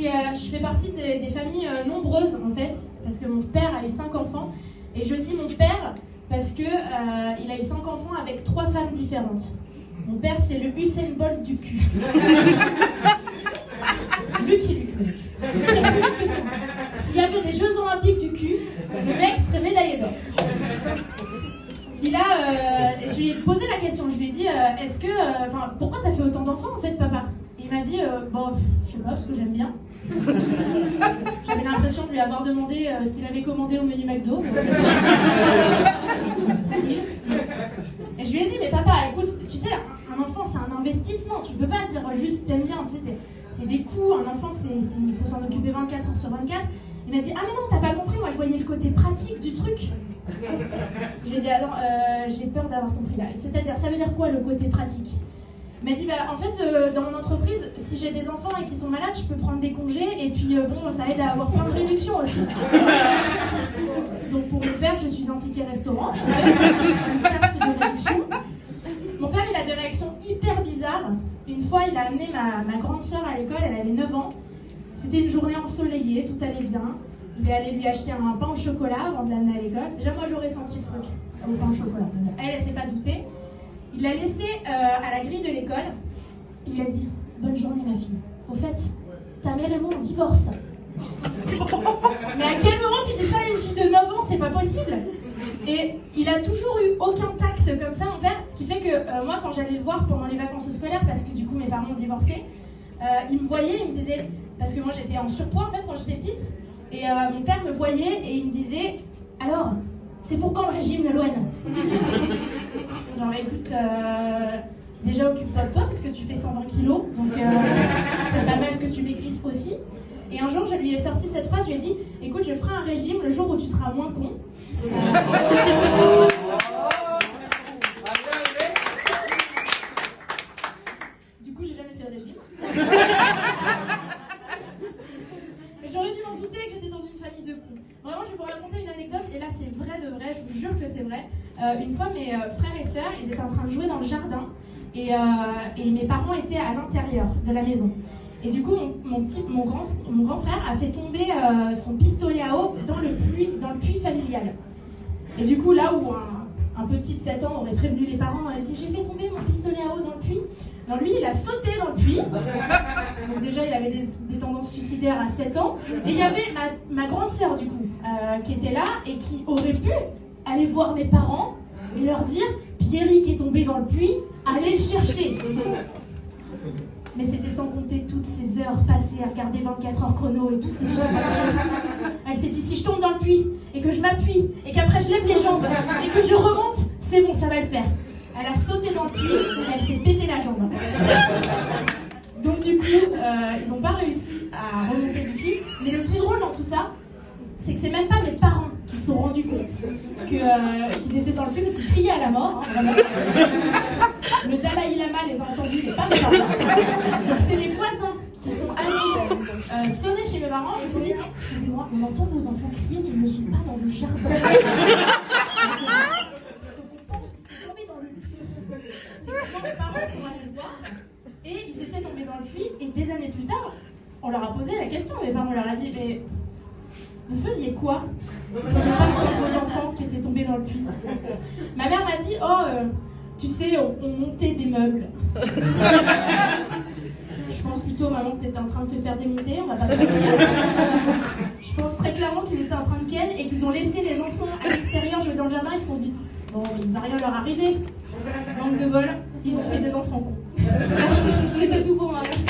je fais partie des familles nombreuses en fait, parce que mon père a eu 5 enfants. Et je dis mon père parce que il a eu 5 enfants avec 3 femmes différentes. Mon père, c'est le Usain Bolt du cul. Lucky Luke. C'est plus vite que ça. S'il y avait des Jeux Olympiques du cul, le mec serait médaillé d'or. Je lui ai posé la question, je lui ai dit pourquoi t'as fait autant d'enfants en fait, papa? Et il m'a dit je sais pas, parce que j'aime bien. J'avais l'impression de lui avoir demandé ce qu'il avait commandé au menu McDo. Et je lui ai dit, mais papa, écoute, tu sais, un enfant c'est un investissement, tu peux pas dire juste t'aimes bien, tu sais, c'est des coûts, un enfant il faut s'en occuper 24 heures sur 24. Il m'a dit, ah mais non, t'as pas compris, moi je voyais le côté pratique du truc. Je lui ai dit, attends, j'ai peur d'avoir compris là. C'est-à-dire, ça veut dire quoi le côté pratique? Il m'a dit, en fait, dans mon entreprise, si j'ai des enfants et qui sont malades, je peux prendre des congés et puis ça aide à avoir plein de réductions aussi. Donc pour mon père, je suis un ticket restaurant, une carte de réduction. Mon père, il a des réactions hyper bizarres. Une fois, il a amené ma grande sœur à l'école, elle avait 9 ans. C'était une journée ensoleillée, tout allait bien. Il est allé lui acheter un pain au chocolat avant de l'amener à l'école. Déjà, moi, j'aurais senti le truc, au pain au chocolat. Elle s'est pas doutée. Il l'a laissé à la grille de l'école. Il lui a dit, bonne journée, ma fille. Au fait, ta mère et moi, on divorce. Mais à quel moment tu dis ça à une fille de 9 ans? C'est pas possible. Et il a toujours eu aucun tact comme ça, mon père. Ce qui fait que moi, quand j'allais le voir pendant les vacances scolaires, parce que du coup, mes parents ont divorcé, il me voyait, il me disait... Parce que moi, j'étais en surpoids, en fait, quand j'étais petite. Et mon père me voyait et il me disait, alors, c'est pour quand le régime, Nolwenn? Genre, écoute, déjà occupe-toi de toi parce que tu fais 120 kilos, donc c'est pas mal que tu maigrisses aussi. Et un jour, je lui ai sorti cette phrase, je lui ai dit, écoute, je ferai un régime le jour où tu seras moins con. Du coup, j'ai jamais fait de régime. Mais j'aurais dû m'en douter que j'étais dans une famille de cons. Vraiment, je vais vous raconter une anecdote, et là, c'est vrai de vrai, je vous jure que c'est vrai. Une fois, mes frères et sœurs, ils étaient en train de jouer dans le jardin, et mes parents étaient à l'intérieur de la maison. Et du coup, mon grand frère a fait tomber son pistolet à eau dans le puits familial. Et du coup, là où un petit de 7 ans aurait prévenu les parents, il a dit, j'ai fait tomber mon pistolet à eau dans le puits. Non, lui, il a sauté dans le puits. Donc déjà, il avait des tendances suicidaires à 7 ans. Et il y avait ma grande sœur, du coup, qui était là et qui aurait pu aller voir mes parents et leur dire, Pierrick est tombé dans le puits, allez le chercher. Mais c'était sans compter toutes ces heures passées à regarder 24 heures chrono et tous ces films d'action. Elle s'est dit, si je tombe dans le puits, et que je m'appuie, et qu'après je lève les jambes, et que je remonte, c'est bon, ça va le faire. Elle a sauté dans le puits, et elle s'est pété la jambe. Donc du coup, ils n'ont pas réussi à remonter du puits. Mais le plus drôle dans tout ça, c'est que c'est même pas mes parents qui se sont rendus compte qu'ils étaient dans le puits parce qu'ils criaient à la mort. Hein, vraiment. Le Dalai Lama les a entendus, mais pas mes parents. Donc c'est les voisins qui sont allés sonner chez mes parents et ils ont dit, excusez-moi, on entend vos enfants crier, mais ils ne sont pas dans le jardin. Donc on pense qu'ils sont tombés dans le puits. Effectivement, mes parents sont allés le voir et ils étaient tombés dans le puits. Et des années plus tard, on leur a posé la question. Mes parents leur a dit, mais vous faisiez quoi pour vos enfants qui étaient tombés dans le puits? Ma mère m'a dit, tu sais, on montait des meubles. Je pense plutôt, maman, que tu étais en train de te faire démonter, on va pas se mentir. Je pense très clairement qu'ils étaient en train de ken et qu'ils ont laissé les enfants à l'extérieur jouer dans le jardin. Ils se sont dit, bon, il ne va rien leur arriver. Manque de bol, ils ont fait des enfants cons. C'était tout pour moi, merci.